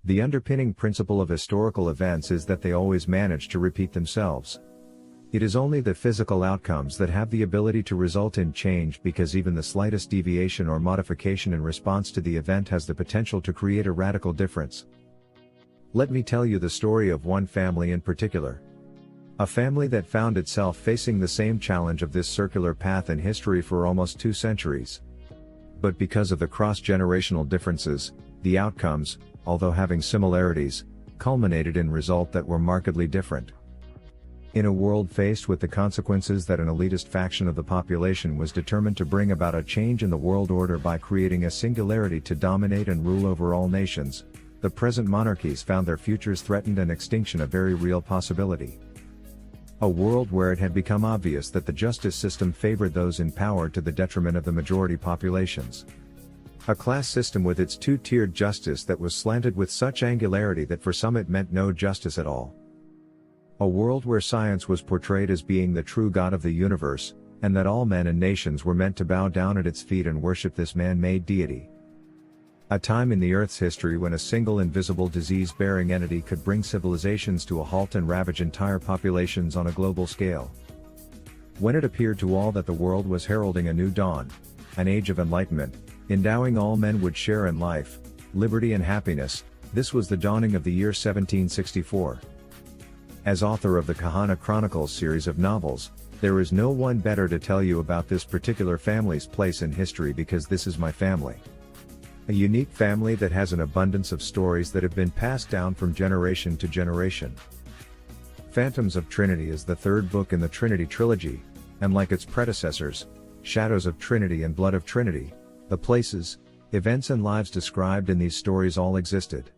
The underpinning principle of historical events is that they always manage to repeat themselves. It is only the physical outcomes that have the ability to result in change, because even the slightest deviation or modification in response to the event has the potential to create a radical difference. Let me tell you the story of one family in particular. A family that found itself facing the same challenge of this circular path in history for almost 2 centuries. But because of the cross-generational differences, the outcomes, although having similarities, culminated in results that were markedly different. In a world faced with the consequences that an elitist faction of the population was determined to bring about a change in the world order by creating a singularity to dominate and rule over all nations, the present monarchies found their futures threatened and extinction a very real possibility. A world where it had become obvious that the justice system favored those in power to the detriment of the majority populations. A class system with its 2-tiered justice that was slanted with such angularity that for some it meant no justice at all. A world where science was portrayed as being the true God of the universe, and that all men and nations were meant to bow down at its feet and worship this man-made deity. A time in the Earth's history when a single invisible disease-bearing entity could bring civilizations to a halt and ravage entire populations on a global scale. When it appeared to all that the world was heralding a new dawn, an age of enlightenment, endowing all men would share in life, liberty and happiness, this was the dawning of the year 1764. As author of the Kahana Chronicles series of novels, there is no one better to tell you about this particular family's place in history, because this is my family. A unique family that has an abundance of stories that have been passed down from generation to generation. Phantoms of Trinity is the 3rd book in the Trinity Trilogy, and like its predecessors, Shadows of Trinity and Blood of Trinity, the places, events and lives described in these stories all existed.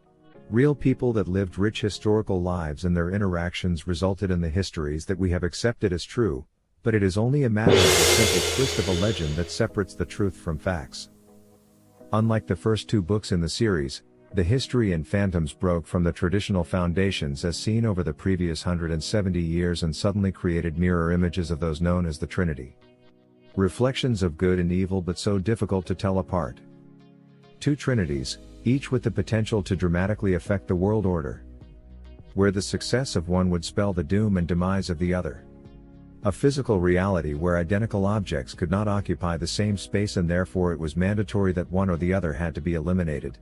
Real people that lived rich historical lives, and their interactions resulted in the histories that we have accepted as true, but it is only a matter of the simple twist of a legend that separates the truth from facts. Unlike the first 2 books in the series, the history in Phantoms broke from the traditional foundations as seen over the previous 170 years and suddenly created mirror images of those known as the Trinity. Reflections of good and evil, but so difficult to tell apart. 2 Trinities, each with the potential to dramatically affect the world order. Where the success of one would spell the doom and demise of the other. A physical reality where identical objects could not occupy the same space, and therefore it was mandatory that one or the other had to be eliminated.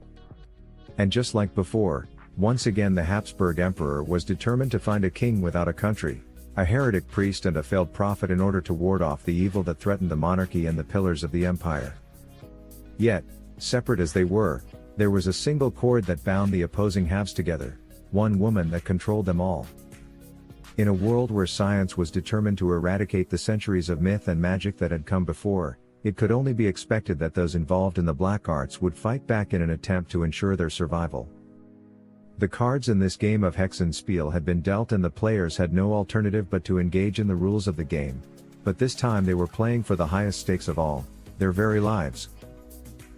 And just like before, once again the Habsburg Emperor was determined to find a king without a country, a heretic priest and a failed prophet in order to ward off the evil that threatened the monarchy and the pillars of the empire. Yet, separate as they were, there was a single cord that bound the opposing halves together, one woman that controlled them all. In a world where science was determined to eradicate the centuries of myth and magic that had come before, it could only be expected that those involved in the black arts would fight back in an attempt to ensure their survival. The cards in this game of hex and spiel had been dealt, and the players had no alternative but to engage in the rules of the game, but this time they were playing for the highest stakes of all, their very lives.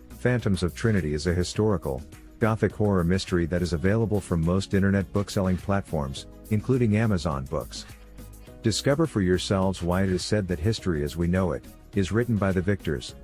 Phantoms of Trinity is a historical, gothic horror mystery that is available from most internet bookselling platforms, including Amazon Books. Discover for yourselves why it is said that history as we know it, is written by the victors.